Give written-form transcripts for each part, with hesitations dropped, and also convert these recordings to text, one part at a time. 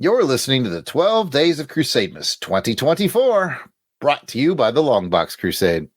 You're listening to the 12 Days of Crusademas 2024, brought to you by the Longbox Crusade.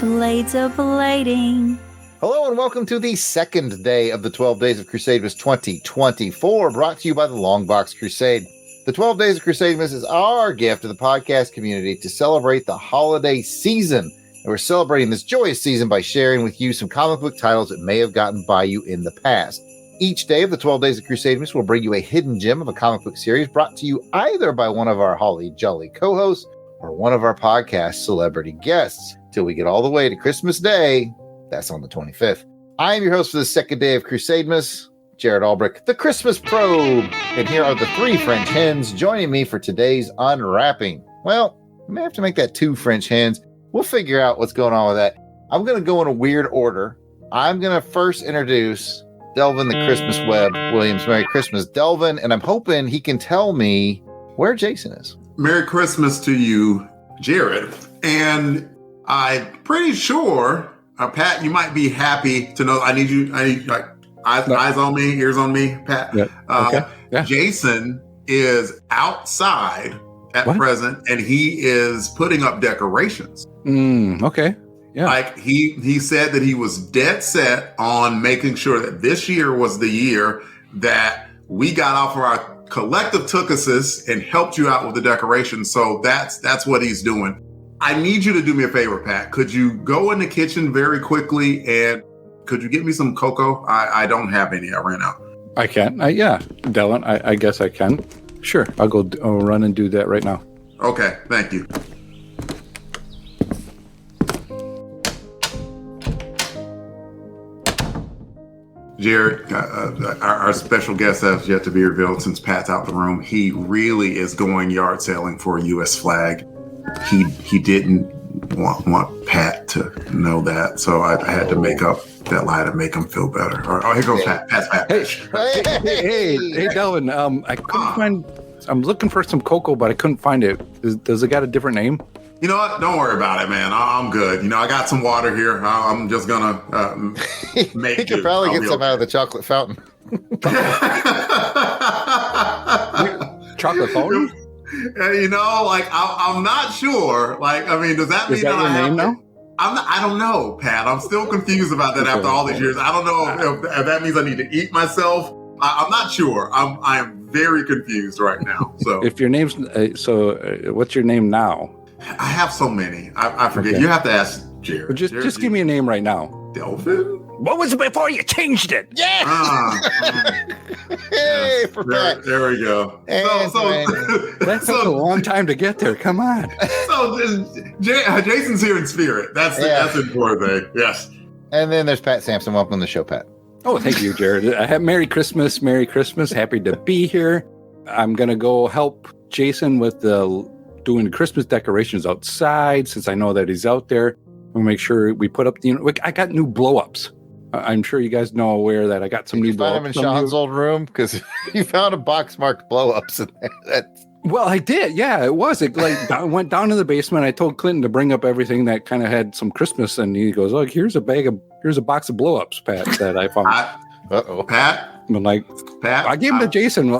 Blades of blading. Hello and welcome to the second day of the 12 Days of Crusademas 2024, brought to you by the Longbox Crusade. The 12 Days of Crusademas is our gift to the podcast community to celebrate the holiday season. And we're celebrating this joyous season by sharing with you some comic book titles that may have gotten by you in the past. Each day of the 12 Days of Crusademas will bring you a hidden gem of a comic book series brought to you either by one of our holly jolly co-hosts or one of our podcast celebrity guests. Till we get all the way to Christmas Day. That's on the 25th. I am your host for the second day of Crusademas, Jared Albrick, the Christmas Probe. And here are the three French hens joining me for today's unwrapping. Well, we may have to make that two French hens. We'll figure out what's going on with that. I'm going to go in a weird order. I'm going to first introduce Delvin the Christmas Web Williams. Merry Christmas, Delvin. And I'm hoping he can tell me where Jason is. Merry Christmas to you, Jared. And I'm pretty sure, Pat, you might be happy to know. I need like eyes on me, ears on me, Pat. Yeah. Okay. Yeah. Jason is outside at present, and he is putting up decorations. Okay. Yeah. Like he said that he was dead set on making sure that this year was the year that we got off of our collective tookuses and helped you out with the decorations. So that's what he's doing. I need you to do me a favor, Pat. Could you go in the kitchen very quickly and could you get me some cocoa? I don't have any. I ran out. I can. Yeah, Dylan, I guess I can. Sure. I'll run and do that right now. Okay. Thank you. Jared, our special guest has yet to be revealed since Pat's out the room. He really is going yard sailing for a U.S. flag. He didn't want Pat to know that, so I had to make up that lie to make him feel better. Oh, here goes Pat. Pat's Pat. Hey, Delvin. I couldn't find. I'm looking for some cocoa, but I couldn't find it. Does it got a different name? You know what? Don't worry about it, man. I'm good. I got some water here. I'm just gonna make. He could probably get some out of the chocolate fountain. Chocolate fountain. I'm not sure. Does that mean is that your name now? I don't know, Pat. I'm still confused about that after all these years. I don't know if that means I need to eat myself. I'm not sure. I am very confused right now. So, if your name's what's your name now? I have so many. I forget. Okay. You have to ask Jared. Well, just give me a name right now. Delvin. What was it before you changed it? Yes. Hey, for Pat. There we go. That took a long time to get there. Come on. So Jason's here in spirit. That's the important thing. Yes. And then there's Pat Sampson. Welcome to the show, Pat. Oh, thank you, Jared. Merry Christmas. Merry Christmas. Happy to be here. I'm going to go help Jason with doing the Christmas decorations outside since I know that he's out there. We'll make sure we put up I got new blow-ups. I'm sure you guys know aware that I got some new blow-ups. You found him in Sean's old room because you found a box marked blow-ups in there. Well, I did. Yeah, it was. I went down to the basement. I told Clinton to bring up everything that kind of had some Christmas, and he goes, "Look, here's a box of blow-ups, Pat, that I found." Uh-oh, Pat. I'm like, Pat. I gave him to Jason.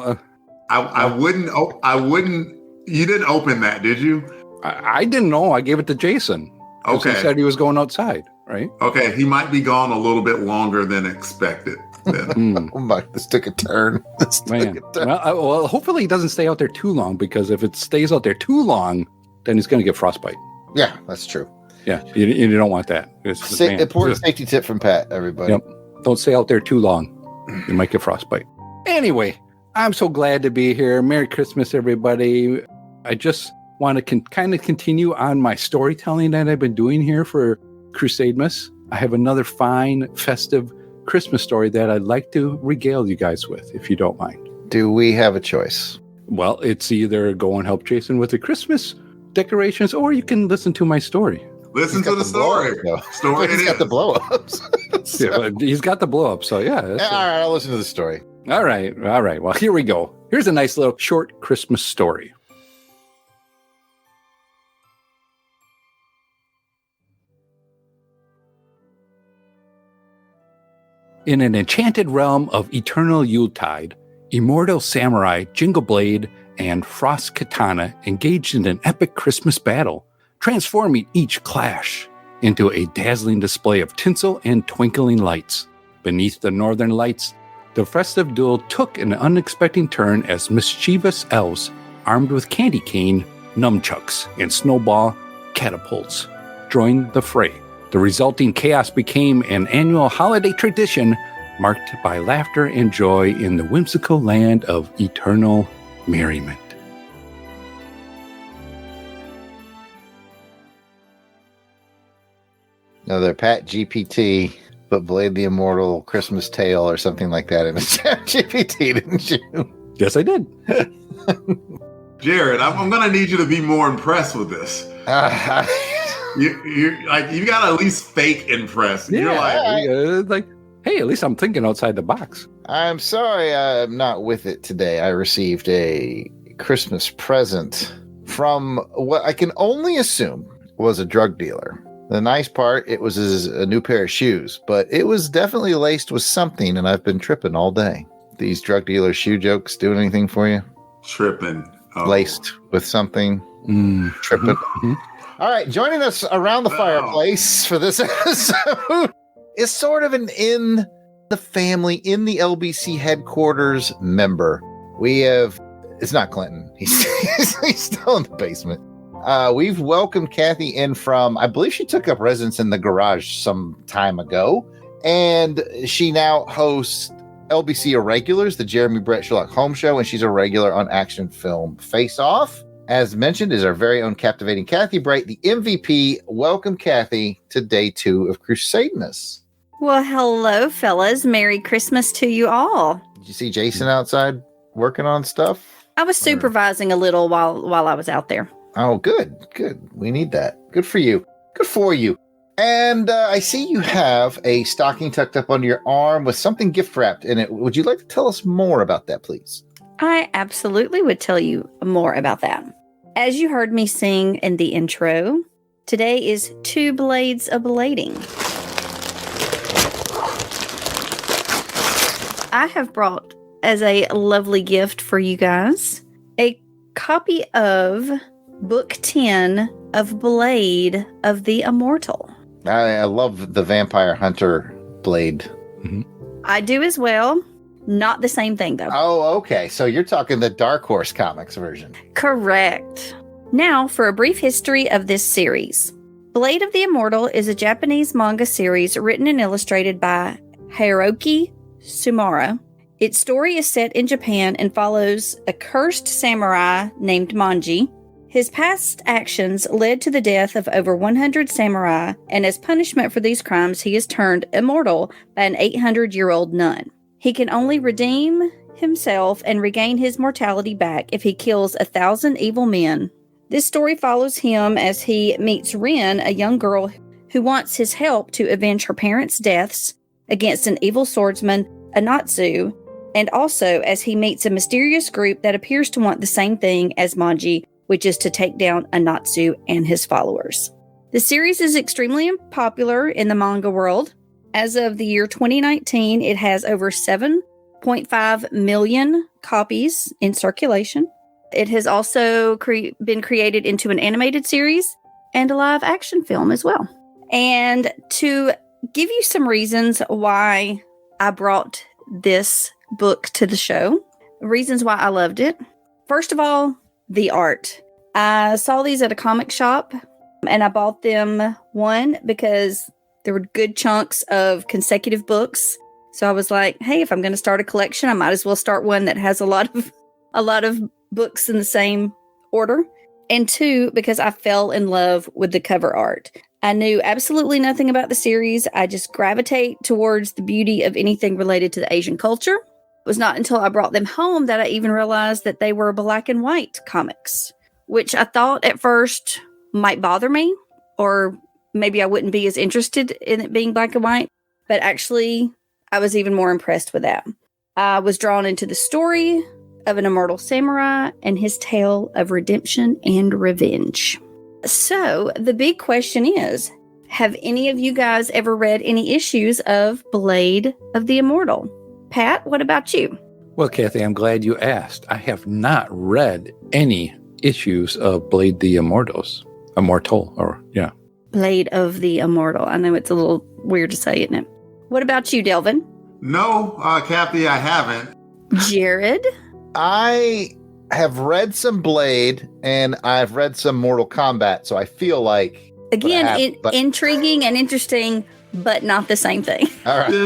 I wouldn't. You didn't open that, did you? I didn't know. I gave it to Jason. Okay. He said he was going outside, right? Okay. He might be gone a little bit longer than expected. Oh my! This took a turn. Well, hopefully he doesn't stay out there too long, because if it stays out there too long, then he's going to get frostbite. Yeah, that's true. Yeah, you don't want that. Important safety tip from Pat, everybody. Yep. Don't stay out there too long. You might get frostbite. Anyway, I'm so glad to be here. Merry Christmas, everybody. I just want to kind of continue on my storytelling that I've been doing here for Crusademas. I have another fine, festive Christmas story that I'd like to regale you guys with, if you don't mind. Do we have a choice? Well, it's either go and help Jason with the Christmas decorations, or you can listen to my story. Listen to the story. Story. He's got the blow-ups. Yeah, but he's got the blow up, so yeah. All right, I'll listen to the story. All right. Well, here we go. Here's a nice little short Christmas story. In an enchanted realm of eternal Yuletide, immortal samurai Jingle Blade and Frost Katana engaged in an epic Christmas battle, transforming each clash into a dazzling display of tinsel and twinkling lights. Beneath the northern lights, the festive duel took an unexpected turn as mischievous elves, armed with candy cane, nunchucks, and snowball catapults, joined the fray. The resulting chaos became an annual holiday tradition marked by laughter and joy in the whimsical land of eternal merriment. Another Pat GPT, but Blade the Immortal Christmas Tale or something like that in a Chat GPT, didn't you? Yes, I did. Jared, I'm going to need you to be more impressed with this. You got to at least fake impressed. Yeah, you're like, hey, at least I'm thinking outside the box. I'm sorry I'm not with it today. I received a Christmas present from what I can only assume was a drug dealer. The nice part, it was a new pair of shoes, but it was definitely laced with something, and I've been tripping all day. These drug dealer shoe jokes doing anything for you? Tripping. Oh. Laced with something? Tripping. Mm-hmm. All right, joining us around the fireplace for this episode is sort of an in the family, in the LBC headquarters member. We have, it's not Clinton. He's still in the basement. We've welcomed Kathy in from, I believe she took up residence in the garage some time ago, and she now hosts LBC Irregulars, the Jeremy Brett Sherlock Holmes show, and she's a regular on Action Film Face Off. As mentioned, is our very own captivating Kathy Bright, the MVP. Welcome, Kathy, to day 2 of Crusademas. Well, hello, fellas. Merry Christmas to you all. Did you see Jason outside working on stuff? I was supervising a little while I was out there. Oh, good. We need that. Good for you. Good for you. And I see you have a stocking tucked up under your arm with something gift wrapped in it. Would you like to tell us more about that, please? I absolutely would tell you more about that. As you heard me sing in the intro, today is 2 Blades of Blading. I have brought as a lovely gift for you guys a copy of Book 10 of Blade of the Immortal. I love the Vampire Hunter Blade. Mm-hmm. I do as well. Not the same thing, though. Oh, okay. So you're talking the Dark Horse Comics version. Correct. Now, for a brief history of this series. Blade of the Immortal is a Japanese manga series written and illustrated by Hiroki Sumara. Its story is set in Japan and follows a cursed samurai named Manji. His past actions led to the death of over 100 samurai, and as punishment for these crimes, he is turned immortal by an 800-year-old nun. He can only redeem himself and regain his mortality back if he kills 1,000 evil men. This story follows him as he meets Rin, a young girl who wants his help to avenge her parents' deaths against an evil swordsman, Anatsu, and also as he meets a mysterious group that appears to want the same thing as Manji, which is to take down Anatsu and his followers. The series is extremely popular in the manga world. As of the year 2019, it has over 7.5 million copies in circulation. It has also been created into an animated series and a live action film as well. And to give you some reasons why I brought this book to the show, reasons why I loved it. First of all, the art. I saw these at a comic shop and I bought them, one, because there were good chunks of consecutive books. So I was like, hey, if I'm going to start a collection, I might as well start one that has a lot of books in the same order. And 2, because I fell in love with the cover art. I knew absolutely nothing about the series. I just gravitate towards the beauty of anything related to the Asian culture. It was not until I brought them home that I even realized that they were black and white comics, which I thought at first might bother me, or maybe I wouldn't be as interested in it being black and white. But actually, I was even more impressed with that. I was drawn into the story of an immortal samurai and his tale of redemption and revenge. So the big question is, have any of you guys ever read any issues of Blade of the Immortal? Pat, what about you? Well, Kathy, I'm glad you asked. I have not read any issues of Blade the Immortal, yeah. Blade of the Immortal. I know it's a little weird to say, isn't it? What about you, Delvin? No, Kathy, I haven't. Jared? I have read some Blade and I've read some Mortal Kombat, so I feel like again, intriguing and interesting, but not the same thing. All right. You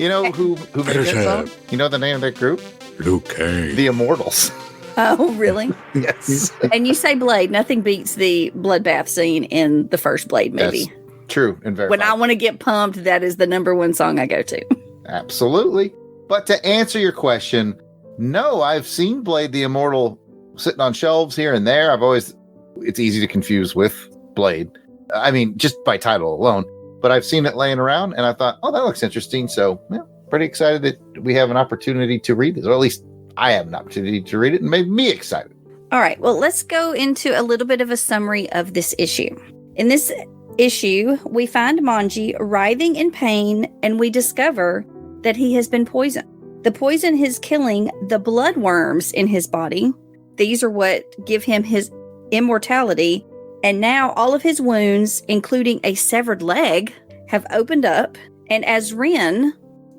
know who made that song? You know the name of that group? Liu Kang. The Immortals. Oh, really? Yes. And you say Blade. Nothing beats the bloodbath scene in the first Blade movie. That's true and very. When I want to get pumped, that is the number one song I go to. Absolutely. But to answer your question, no, I've seen Blade the Immortal sitting on shelves here and there. It's easy to confuse with Blade. I mean, just by title alone. But I've seen it laying around and I thought, oh, that looks interesting. So, yeah, pretty excited that we have an opportunity to read this, or at least I have an opportunity to read it, and made me excited. All right. Well, let's go into a little bit of a summary of this issue. In this issue, we find Manji writhing in pain, and we discover that he has been poisoned. The poison is killing the blood worms in his body. These are what give him his immortality. And now all of his wounds, including a severed leg, have opened up. And as Rin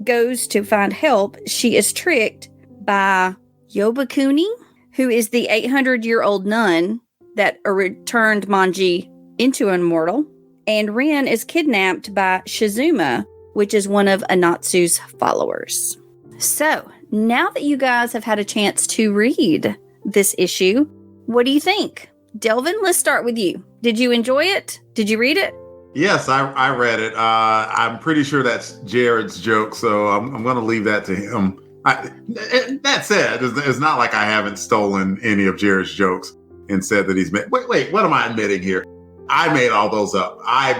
goes to find help, she is tricked by Yobakuni, who is the 800-year-old nun that returned Manji into an immortal. And Rin is kidnapped by Shizuma, which is one of Anatsu's followers. So, now that you guys have had a chance to read this issue, what do you think? Delvin, let's start with you. Did you enjoy it? Did you read it? Yes, I read it. I'm pretty sure that's Jared's joke, so I'm going to leave that to him. That said, it's not like I haven't stolen any of Jared's jokes and said that he's made. Wait, what am I admitting here? I made all those up. I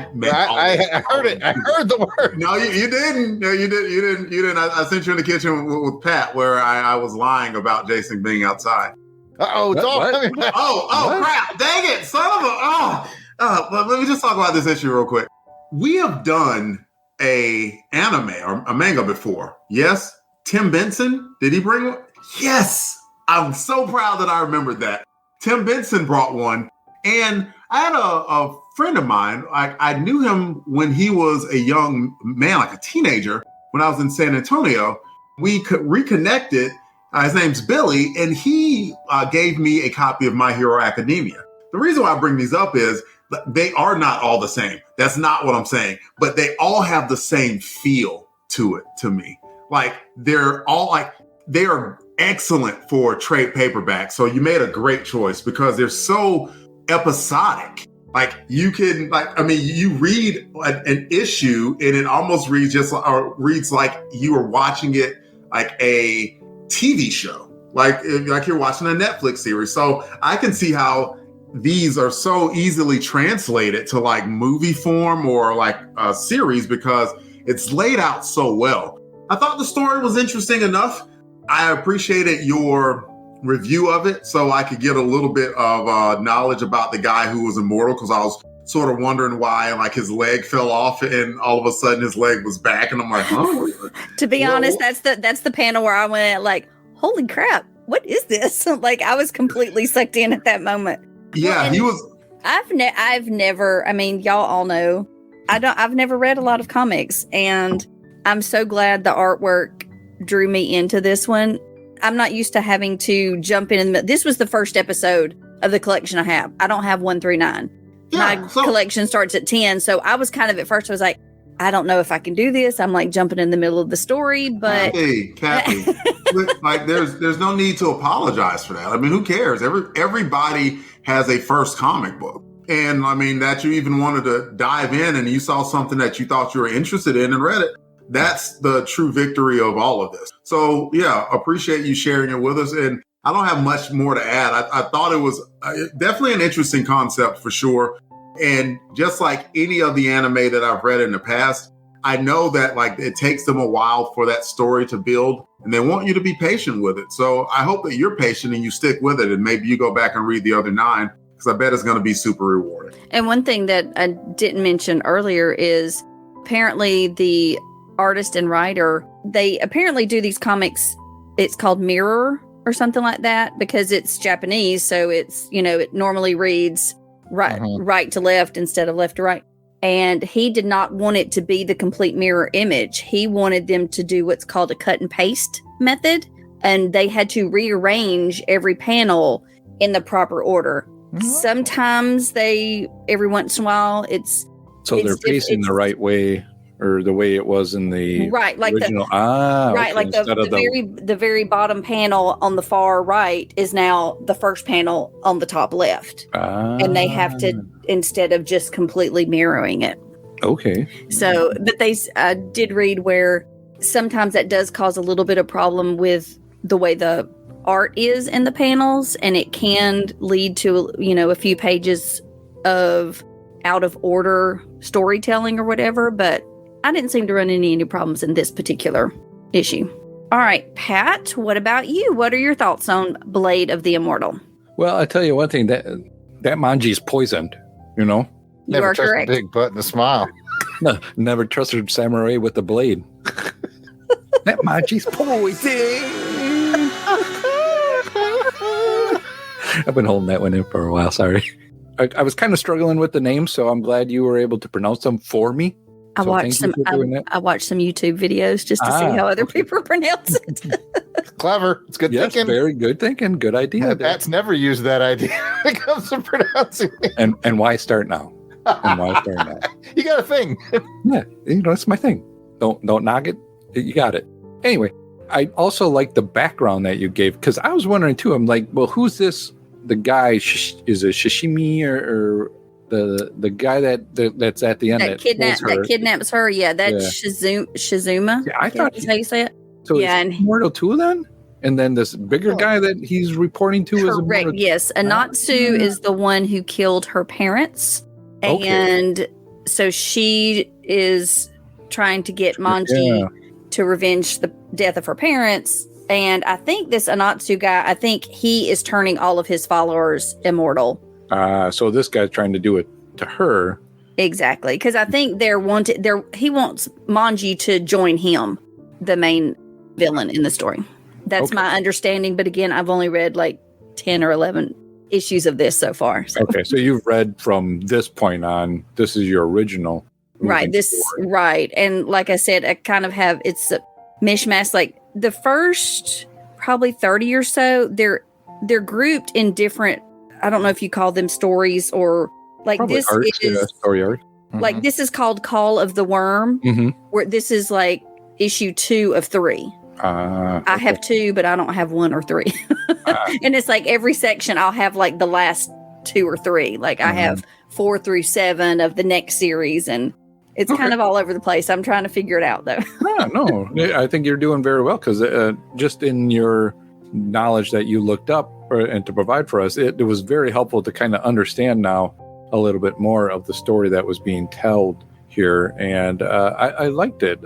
heard it. I heard the word. No, you didn't. No, you didn't. I sent you in the kitchen with Pat where I was lying about Jason being outside. Uh-oh, it's all coming back. Oh, crap. Dang it, son of a... But let me just talk about this issue real quick. We have done a anime or a manga before. Yes? Tim Benson, did he bring one? Yes! I'm so proud that I remembered that. Tim Benson brought one. And I had a friend of mine. I knew him when he was a young man, like a teenager, when I was in San Antonio. We reconnected. His name's Billy, and he gave me a copy of My Hero Academia. The reason why I bring these up is they are not all the same. That's not what I'm saying. But they all have the same feel to it, to me. Like, they're all like, they are excellent for trade paperbacks. So you made a great choice because they're so episodic. Like, you can, you read an issue and it almost reads like you were watching it like a TV show, like you're watching a Netflix series. So I can see how these are so easily translated to like movie form or like a series because it's laid out so well. I thought the story was interesting enough. I appreciated your review of it so I could get a little bit of knowledge about the guy who was immortal, because I was sort of wondering why like his leg fell off and all of a sudden his leg was back, and I'm like, huh? To be honest, that's the panel where I went like, holy crap, what is this? Like, I was completely sucked in at that moment. Yeah, well, he was. I've never, I mean, y'all all know, I've never read a lot of comics, and I'm so glad the artwork drew me into this one. I'm not used to having to jump in. This was the first episode of the collection I have. I don't have 1 through 9. My collection starts at 10. So I was kind of, at first I was like, I don't know if I can do this. I'm like jumping in the middle of the story, but Kathy, like there's no need to apologize for that. I mean, who cares? Everybody has a first comic book. And I mean, that you even wanted to dive in and you saw something that you thought you were interested in and read it. That's the true victory of all of this. So yeah, appreciate you sharing it with us. And I don't have much more to add. I thought it was definitely an interesting concept for sure. And just like any of the anime that I've read in the past, I know that like it takes them a while for that story to build and they want you to be patient with it. So I hope that you're patient and you stick with it and maybe you go back and read the other 9 because I bet it's going to be super rewarding. And one thing that I didn't mention earlier is apparently the artist and writer, they apparently do these comics. It's called Mirror or something like that because it's Japanese. So it's, it normally reads right to left instead of left to right. And he did not want it to be the complete mirror image. He wanted them to do what's called a cut and paste method. And they had to rearrange every panel in the proper order. Mm-hmm. Sometimes every once in a while, they're facing the right way or the way it was in the original. Like the very bottom panel on the far right is now the first panel on the top left. And they have to, instead of just completely mirroring it. Okay. So, but I did read where sometimes that does cause a little bit of problem with the way the art is in the panels, and it can lead to, a few pages of out of order storytelling or whatever, but I didn't seem to run into any problems in this particular issue. All right, Pat, what about you? What are your thoughts on Blade of the Immortal? Well, I tell you one thing, that manji's poisoned, Never you are trust correct. a big butt and a smile. No, never trusted samurai with a blade. That manji's poison. I've been holding that one in for a while, sorry. I was kind of struggling with the name, so I'm glad you were able to pronounce them for me. I watched some YouTube videos just to see how other people pronounce it. Clever. It's good thinking. Very good thinking. Good idea. Pat's never used that idea when it comes to pronouncing it. And why start now? You got a thing. Yeah, it's my thing. Don't knock it. You got it. Anyway, I also like the background that you gave because I was wondering too. I'm like, well, who's this? The guy is it Shishimi or the guy that's at the end that kidnaps her? Yeah, that's Shizuma. Yeah, I thought that's how you say it. So yeah, is Immortal too then? And then this bigger guy that he's reporting to is Immortal. Yes, Anatsu is the one who killed her parents, and so she is trying to get Manji to revenge the death of her parents. And I think this Anatsu guy, he is turning all of his followers immortal. So this guy's trying to do it to her. Exactly. Because I think he wants Manji to join him, the main villain in the story. That's my understanding. But again, I've only read like 10 or 11 issues of this so far. So. Okay. So you've read from this point on, this is your original. Right. Right. And like I said, I kind of have, it's a mishmash. Like the first probably 30 or so, they're grouped in different, I don't know if you call them stories or like probably this arcs, is story arc. Like this is called Call of the Worm, where this is like issue 2 of 3. I have 2, but I don't have 1 or 3. And it's like every section I'll have like the last 2 or 3. Like I have 4 through 7 of the next series, and it's kind of all over the place. I'm trying to figure it out though. No, I think you're doing very well because just in your knowledge that you looked up and to provide for us, it was very helpful to kind of understand now a little bit more of the story that was being told here. And I liked it.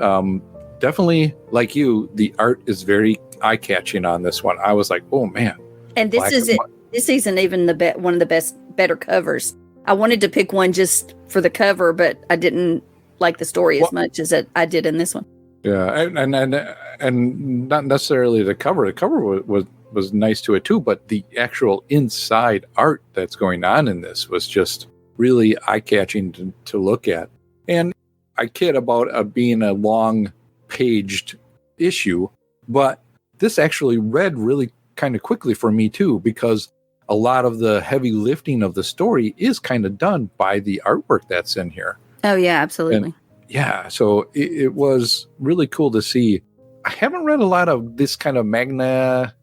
Definitely, like you, the art is very eye-catching on this one. I was like, oh man. And this isn't even one of the better covers. I wanted to pick one just for the cover, but I didn't like the story as much as I did in this one. Yeah, and not necessarily the cover. The cover was nice to it too, but the actual inside art that's going on in this was just really eye-catching to look at. And I kid about being a long-paged issue, but this actually read really kind of quickly for me too, because a lot of the heavy lifting of the story is kind of done by the artwork that's in here. Oh yeah, absolutely. And yeah, so it was really cool to see. I haven't read a lot of this kind of manga.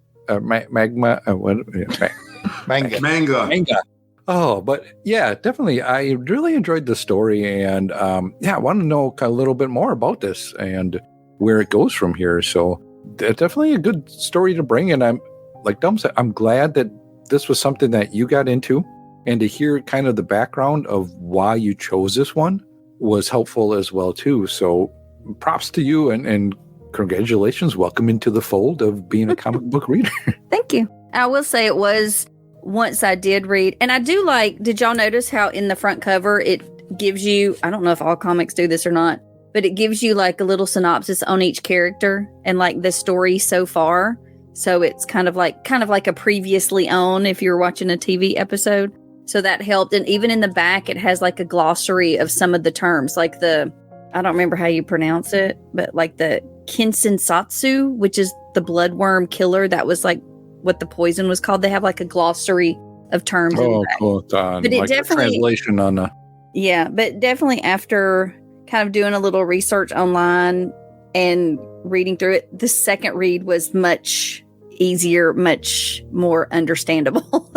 Oh, but yeah, definitely. I really enjoyed the story, and I want to know a little bit more about this and where it goes from here. So definitely a good story to bring. And I'm like Dom said, I'm glad that this was something that you got into, and to hear kind of the background of why you chose this one was helpful as well too. So props to you, and congratulations. Welcome into the fold of being a comic book reader. Thank you. I will say it was once I did read, and I do like, did y'all notice how in the front cover it gives you, I don't know if all comics do this or not, but it gives you like a little synopsis on each character and like the story so far. So it's kind of like a previously on if you're watching a TV episode. So that helped. And even in the back, it has like a glossary of some of the terms, like I don't remember how you pronounce it, but like the Kinsensatsu, which is the bloodworm killer. That was like what the poison was called. They have like a glossary of terms. Oh, cool. But it like definitely, translation on the. Yeah, but definitely after kind of doing a little research online and reading through it, the second read was much easier, much more understandable.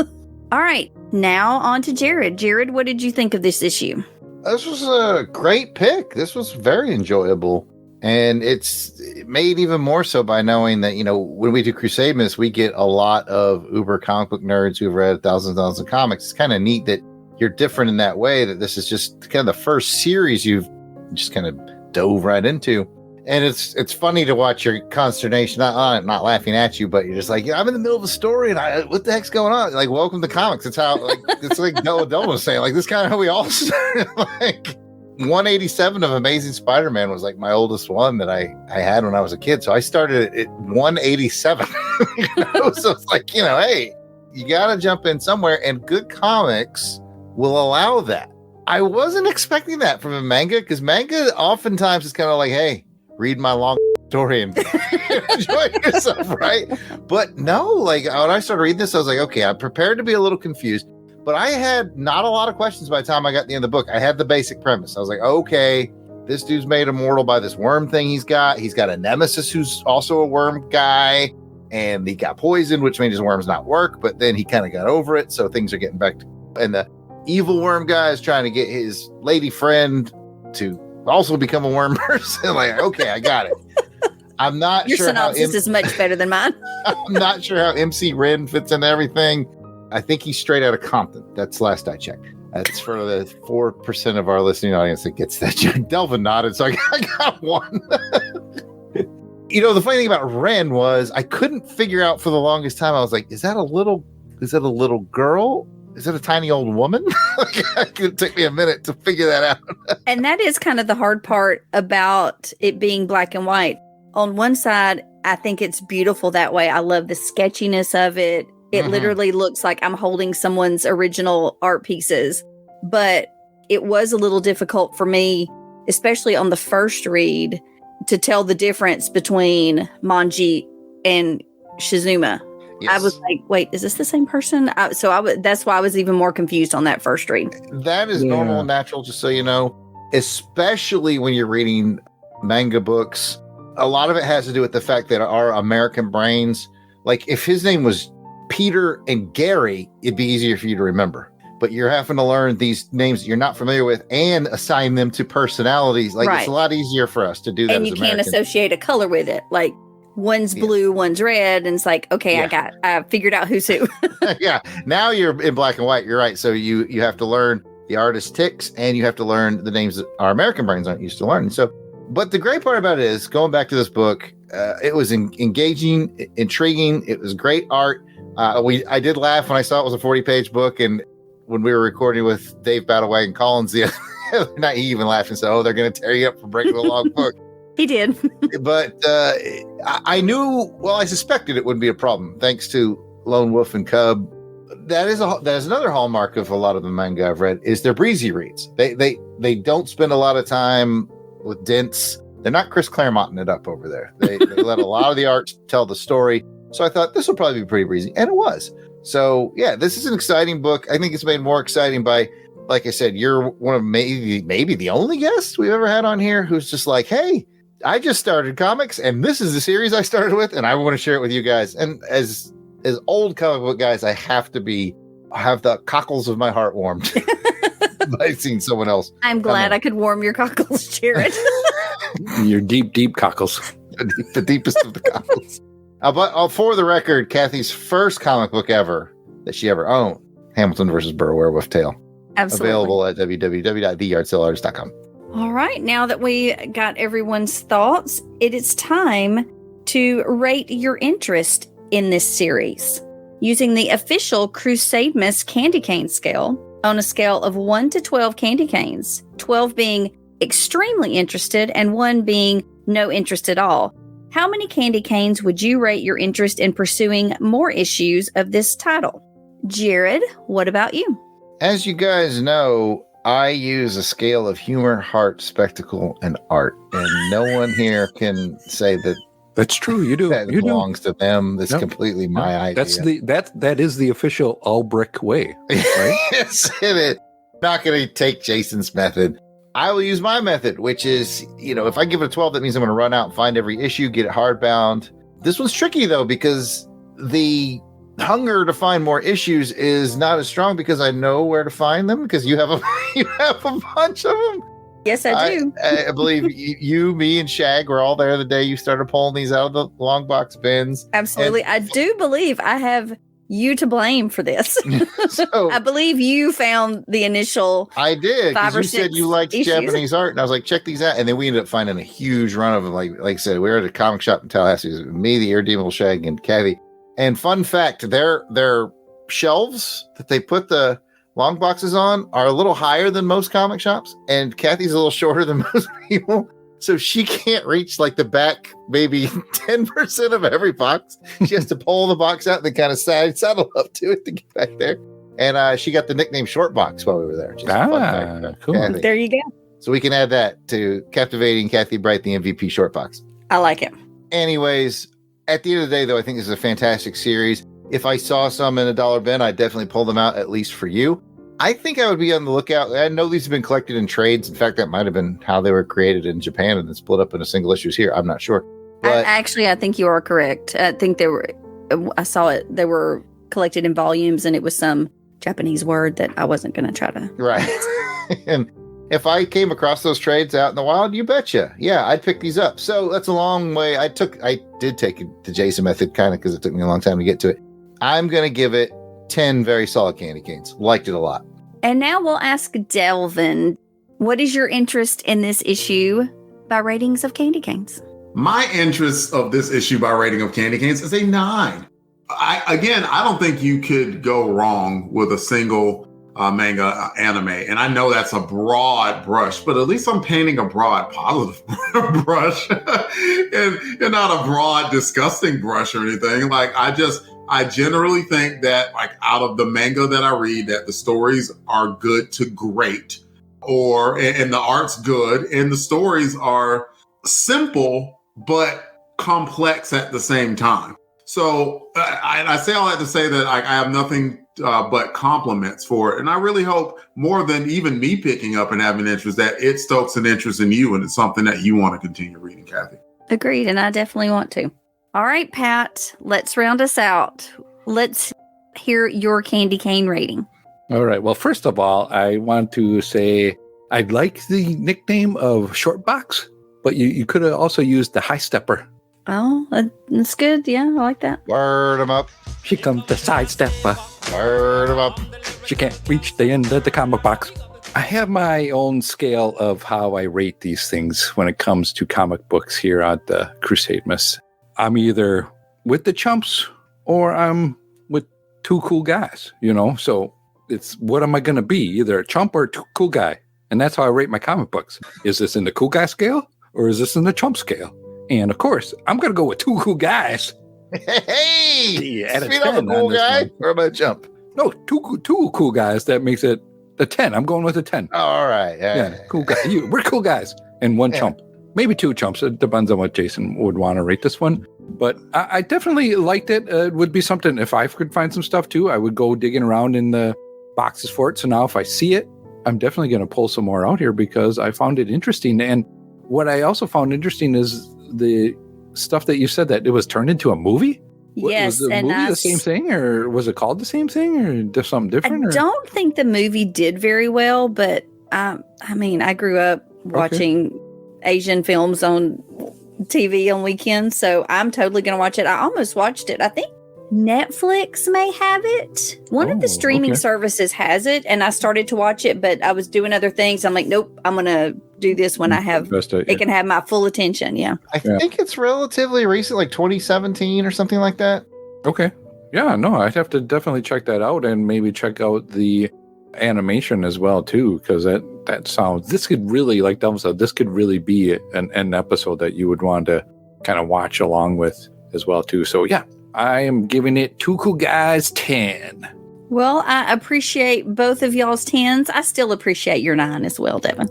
All right, now on to Jared. Jared, what did you think of this issue? This was a great pick. This was very enjoyable. And it's made even more so by knowing that, when we do Crusademas, we get a lot of uber comic book nerds who've read thousands and thousands of comics. It's kind of neat that you're different in that way, that this is just kind of the first series you've just kind of dove right into. And it's funny to watch your consternation, not laughing at you, but you're just like, I'm in the middle of a story and what the heck's going on? Like, welcome to comics. It's how, like, it's like Del was saying, like, this is kind of how we all started. Like, 187 of Amazing Spider-Man was like my oldest one that I had when I was a kid. So I started at 187. So it's like, hey, you got to jump in somewhere, and good comics will allow that. I wasn't expecting that from a manga, because manga oftentimes is kind of like, hey, read my long story and enjoy yourself, right? But no, like when I started reading this, I was like, okay, I'm prepared to be a little confused. But I had not a lot of questions by the time I got to the end of the book. I had the basic premise. I was like, okay, this dude's made immortal by this worm thing he's got. He's got a nemesis who's also a worm guy. And he got poisoned, which made his worms not work. But then he kind of got over it. So things are getting back to... And the evil worm guy is trying to get his lady friend to also become a worm person. Like, okay, I got it. I'm not Your sure synopsis is much better than mine. I'm not sure how MC Ren fits into everything. I think he's straight out of Compton. That's last I checked. That's for the 4% of our listening audience that gets that joke. Delvin nodded, so I got one. The funny thing about Ren was I couldn't figure out for the longest time. I was like, is that a little girl? Is it a tiny old woman? It took me a minute to figure that out. And that is kind of the hard part about it being black and white. On one side, I think it's beautiful that way. I love the sketchiness of it. It literally looks like I'm holding someone's original art pieces. But it was a little difficult for me, especially on the first read, to tell the difference between Manji and Shizuma. Yes. I was like, wait, is this the same person? That's why I was even more confused on that first read. That is normal and natural, just so you know, especially when you're reading manga books. A lot of it has to do with the fact that our American brains, like if his name was Peter and Gary, it'd be easier for you to remember. But you're having to learn these names that you're not familiar with and assign them to personalities. Like, It's a lot easier for us to do that. And you can't associate a color with it. Like, one's blue, one's red, and it's like, okay, I figured out who's who. Yeah. Now you're in black and white. You're right. So you have to learn the artist ticks, and you have to learn the names that our American brains aren't used to learning. So, but the great part about it is, going back to this book, it was engaging, intriguing. It was great art. I did laugh when I saw it was a 40-page book, and when we were recording with Dave Battlewagon Collins the other night, he even laughed and said, "Oh, they're going to tear you up for breaking a long book." He did. But I I suspected it wouldn't be a problem, thanks to Lone Wolf and Cub. That is another hallmark of a lot of the manga I've read, is their breezy reads. They don't spend a lot of time with dents. They're not Chris Claremonting it up over there. They let a lot of the art tell the story. So I thought this will probably be pretty breezy, and it was. So yeah, this is an exciting book. I think it's made more exciting by, like I said, you're one of maybe the only guest we've ever had on here who's just like, hey, I just started comics, and this is the series I started with, and I want to share it with you guys. And as old comic book guys, I have to be have the cockles of my heart warmed by seeing someone else. I'm glad I could warm your cockles, Jared. Your deep cockles. The deepest of the cockles. But for the record, Kathy's first comic book ever that she ever owned, Hamilton versus Burr Werewolf Tale. Absolutely. Available at www.theyardsalartist.com. All right. Now that we got everyone's thoughts, it is time to rate your interest in this series using the official Crusademas candy cane scale on a scale of 1 to 12 candy canes, 12 being extremely interested and 1 being no interest at all. How many candy canes would you rate your interest in pursuing more issues of this title? Jared, what about you? As you guys know, I use a scale of humor, heart, spectacle, and art. And no one here can say that that's true. You do. That belongs to them. That's completely my idea. That is the official Albrecht way, right? Yes, it is. Not going to take Jason's method. I will use my method, which is, if I give it a 12, that means I'm going to run out and find every issue, get it hardbound. This one's tricky though, because the hunger to find more issues is not as strong because I know where to find them, because you have a bunch of them. Yes, I do. I believe you, me, and Shag were all there the day you started pulling these out of the long box bins. Absolutely. I do believe I have you to blame for this. So, I believe you found the initial. I did. 5 or you 6 said you liked issues. Japanese art, and I was like, check these out. And then we ended up finding a huge run of them. Like I said, we were at a comic shop in Tallahassee. It was me, the Irredeemable Shag, and Kathy. And fun fact, their shelves that they put the long boxes on are a little higher than most comic shops, and Kathy's a little shorter than most people, so she can't reach like the back maybe 10% of every box. She has to pull the box out and then kind of saddle up to it to get back there. And she got the nickname Short Box while we were there. Just a fun fact, cool. Kathy. There you go. So we can add that to captivating Kathy Bright, the MVP Short Box. I like it. Anyways, at the end of the day, though, I think this is a fantastic series. If I saw some in a dollar bin, I'd definitely pull them out, at least for you. I think I would be on the lookout. I know these have been collected in trades. In fact, that might have been how they were created in Japan and then split up into single issues here. I'm not sure. But I think you are correct. I think I saw it. They were collected in volumes, and it was some Japanese word that I wasn't going to try to. Right. And if I came across those trades out in the wild, you betcha. Yeah, I'd pick these up. So that's a long way. I did take the Jason method kind of because it took me a long time to get to it. I'm going to give it 10 very solid candy canes. Liked it a lot. And now we'll ask Delvin, what is your interest in this issue by ratings of candy canes? My interest of this issue by rating of candy canes is a 9. I don't think you could go wrong with a single manga anime. And I know that's a broad brush, but at least I'm painting a broad positive brush and not a broad disgusting brush or anything. Like I generally think that like out of the manga that I read, that the stories are good to great, and the art's good and the stories are simple but complex at the same time. So I say all that to say that I have nothing but compliments for it. And I really hope more than even me picking up and having interest, that it stokes an interest in you and it's something that you want to continue reading, Kathy. Agreed. And I definitely want to. All right, Pat, let's round us out. Let's hear your candy cane rating. All right. Well, first of all, I want to say I like the nickname of Short Box, but you could have also used the High Stepper. Oh, that's good. Yeah, I like that. Word them up. She comes the side stepper. Word them up. She can't reach the end of the comic box. I have my own scale of how I rate these things when it comes to comic books here at the Crusademas. I'm either with the chumps or I'm with two cool guys, So it's what am I going to be? Either a chump or a cool guy. And that's how I rate my comic books. Is this in the cool guy scale or is this in the chump scale? And of course, I'm going to go with two cool guys. Hey! Out of Speed up a 10 cool on this guy one. or about a jump? No, two cool guys. That makes it the 10. I'm going with a 10. All right. Yeah, cool guy. We're cool guys. And one chump. Maybe two chumps. It depends on what Jason would want to rate this one. But I definitely liked it. It would be something, if I could find some stuff too, I would go digging around in the boxes for it. So now if I see it, I'm definitely going to pull some more out here because I found it interesting. And what I also found interesting is the stuff that you said that it was turned into a movie. Yes, was the and movie the same thing, or was it called the same thing, or just something different? I don't think the movie did very well, but I mean, I grew up watching Asian films on TV on weekends, so I'm totally going to watch it. I almost watched it. I think Netflix may have it. One of the streaming services has it, and I started to watch it, but I was doing other things. I'm like, nope, I'm going to do this when I have it can have my full attention. Yeah. I think it's relatively recent, like 2017 or something like that. Okay. Yeah, no, I'd have to definitely check that out, and maybe check out the animation as well too, because that sounds, this could really, like Delvin said, this could really be an episode that you would want to kind of watch along with as well too. So yeah, I am giving it 2 cool guys 10. Well, I appreciate both of y'all's 10s. I still appreciate your 9 as well, Devin.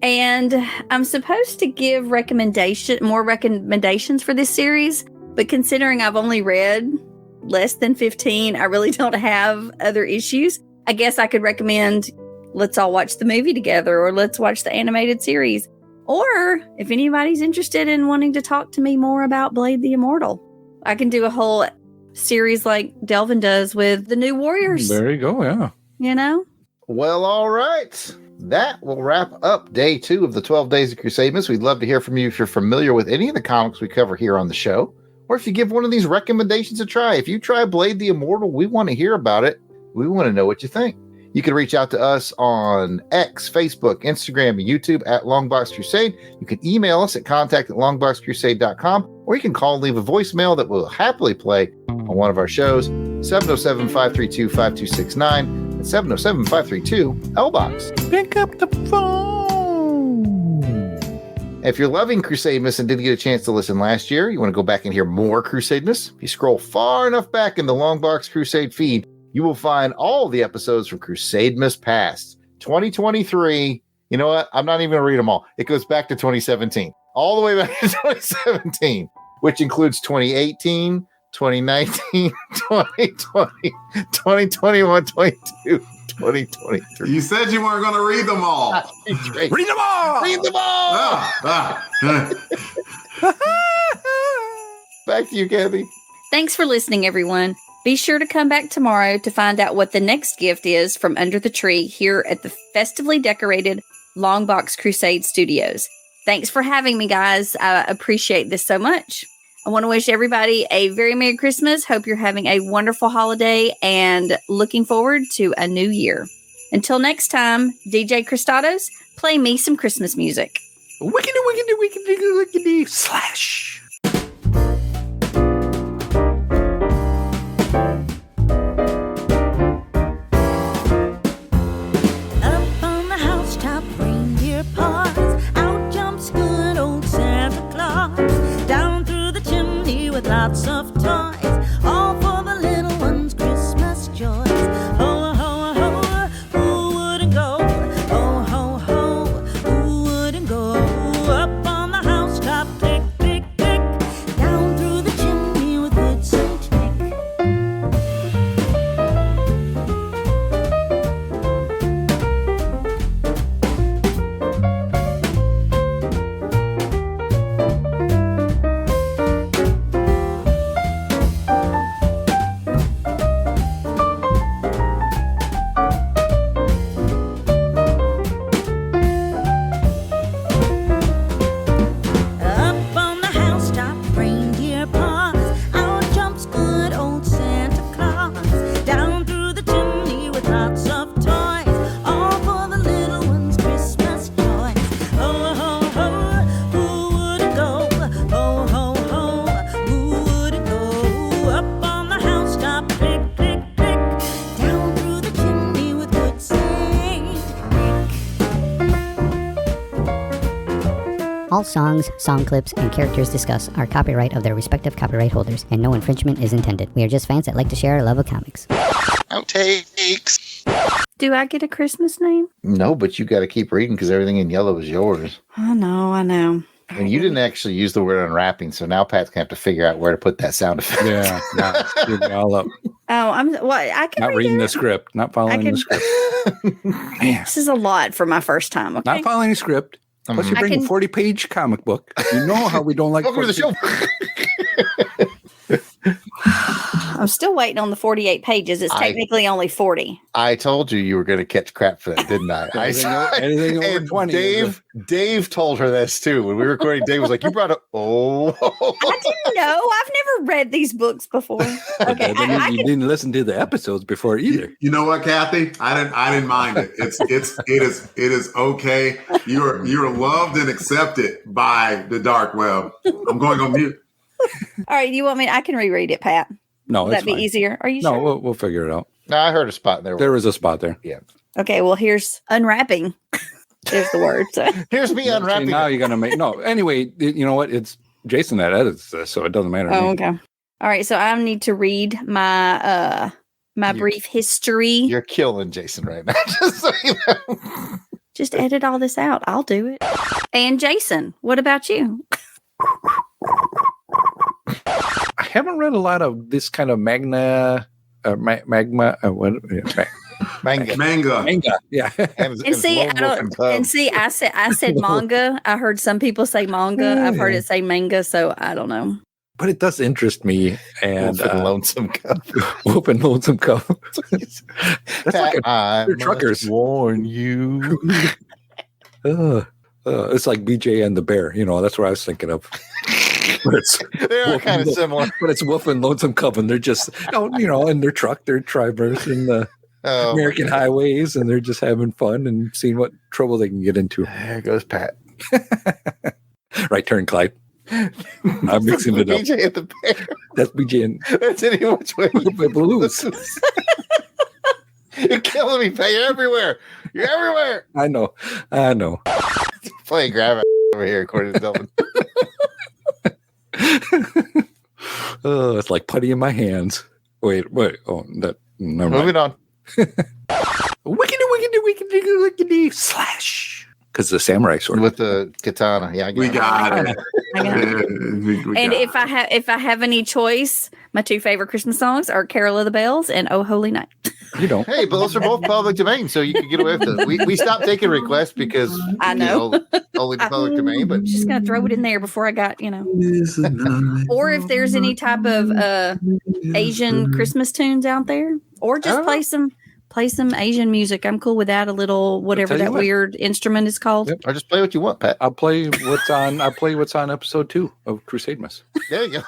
And I'm supposed to give more recommendations for this series, but considering I've only read less than 15, I really don't have other issues. I guess I could recommend let's all watch the movie together, or let's watch the animated series. Or if anybody's interested in wanting to talk to me more about Blade the Immortal, I can do a whole series like Delvin does with the New Warriors. There you go, yeah. You know? Well, all right. That will wrap up day 2 of the 12 Days of Crusademas. We'd love to hear from you if you're familiar with any of the comics we cover here on the show, or if you give one of these recommendations a try. If you try Blade the Immortal, we want to hear about it. We want to know what you think. You can reach out to us on X, Facebook, Instagram, and YouTube at Longbox Crusade. You can email us at contact@longboxcrusade.com, or you can call and leave a voicemail that we'll happily play on one of our shows, 707-532-5269 and 707-532-LBOX. Pick up the phone. If you're loving Crusademas and didn't get a chance to listen last year, you want to go back and hear more Crusademas, if you scroll far enough back in the Longbox Crusade feed, you will find all the episodes from Crusademas past 2023. You know what? I'm not even going to read them all. It goes back to 2017, all the way back to 2017, which includes 2018, 2019, 2020, 2021, 22, 2023. You said you weren't going to read them all. Read them all! Read them all! Back to you, Kathy. Thanks for listening, everyone. Be sure to come back tomorrow to find out what the next gift is from under the tree here at the festively decorated Longbox Crusade Studios. Thanks for having me, guys. I appreciate this so much. I want to wish everybody a very Merry Christmas. Hope you're having a wonderful holiday and looking forward to a new year. Until next time, DJ Cristados, play me some Christmas music. Wickedy, wickedy, wickedy, wickedy, slash. Up on the housetop, reindeer paws. Out jumps good old Santa Claus. Down through the chimney with lots of toys. All for the little ones' Christmas joys. Ho, ho, ho, who wouldn't go? Ho, ho, ho, who wouldn't go? Up on the housetop, click, click, click. Down through the chimney with good Saint Nick. Up on the housetop, reindeer paws. Out jumps good old Santa Claus. Down through the chimney with lots of toys. All for the little ones' Christmas joys. Ho, ho, ho, who wouldn't go? Ho, ho, ho, who wouldn't go? Up on the housetop, click, click, click. Down through the chimney with good Saint Nick. All songs, song clips, and characters discussed are copyright of their respective copyright holders, and no infringement is intended. We are just fans that like to share our love of comics. Outtakes. Do I get a Christmas name? No, but you got to keep reading because everything in yellow is yours. I know. And you didn't actually use the word unwrapping, so now Pat's going to have to figure out where to put that sound effect. Yeah, no, screw me all up. Oh, I can Not read reading it. the script, not following the script. Man, This is a lot for my first time, okay? not following the script. Plus, you Mhm. bring a 40-page comic book. You know how we don't like Welcome to the 40 show. waiting on the 48 pages. It's technically only 40. I told you were going to catch crap for that, didn't I? Anything over And 20. Dave told her this too. When we were recording, Dave was like, you brought up, I didn't know. I've never read these books before. Okay. You didn't listen to the episodes before either. You know what, Kathy? I didn't mind it. It is okay. You're loved and accepted by the dark web. I'm going on mute. All right. You want me? I can reread it, Pat. No, Would that be easier? Are you sure? No, we'll figure it out. No, I heard a spot there. There was a spot there. Yeah. Okay. Well, here's unwrapping. There's the word. So. Here's me unwrapping. Now you're gonna make Anyway, you know what? It's Jason that edits this, so it doesn't matter. Oh, okay. All right. So I need to read my brief history. You're killing Jason right now. Just so you know. Just edit all this out. I'll do it. And Jason, what about you? I haven't read a lot of this kind of manga. Manga. Yeah. I said manga. I heard some people say manga. I've heard it say manga, so I don't know. But it does interest me. And Wolf and Lonesome Cub. Wolf and Lonesome Cub. That's like they're truckers. Warn you. It's like BJ and the Bear. That's what I was thinking of. They are kind of similar. But it's Wolf and Lonesome Cub, and they're just, in their truck, they're traversing the American highways, and they're just having fun and seeing what trouble they can get into. There goes Pat. Right turn, Clyde. I'm mixing it up. BJ and the Bear. That's BJ and that's any which way. Blues. You're killing me, Pat. You're everywhere. You're everywhere. I know. Playing grab it over here, according to Delvin. It's like putty in my hands. Wait. Oh, that. Never mind. Moving on. Wickedy, slash. Because the samurai sword with the katana. Yeah, we got it. And if I have any choice, my two favorite Christmas songs are "Carol of the Bells" and "Oh Holy Night." You don't. Hey, but those are both public domain, so you can get away with it. We stopped taking requests because I know only the public domain. But just gonna throw it in there before I got Or if there's any type of Asian Christmas tunes out there, or just play some Asian music. I'm cool with that. A little whatever that weird instrument is called. Yep. Or just play what you want, Pat. I'll play what's on episode 2 of Crusademas. There you go.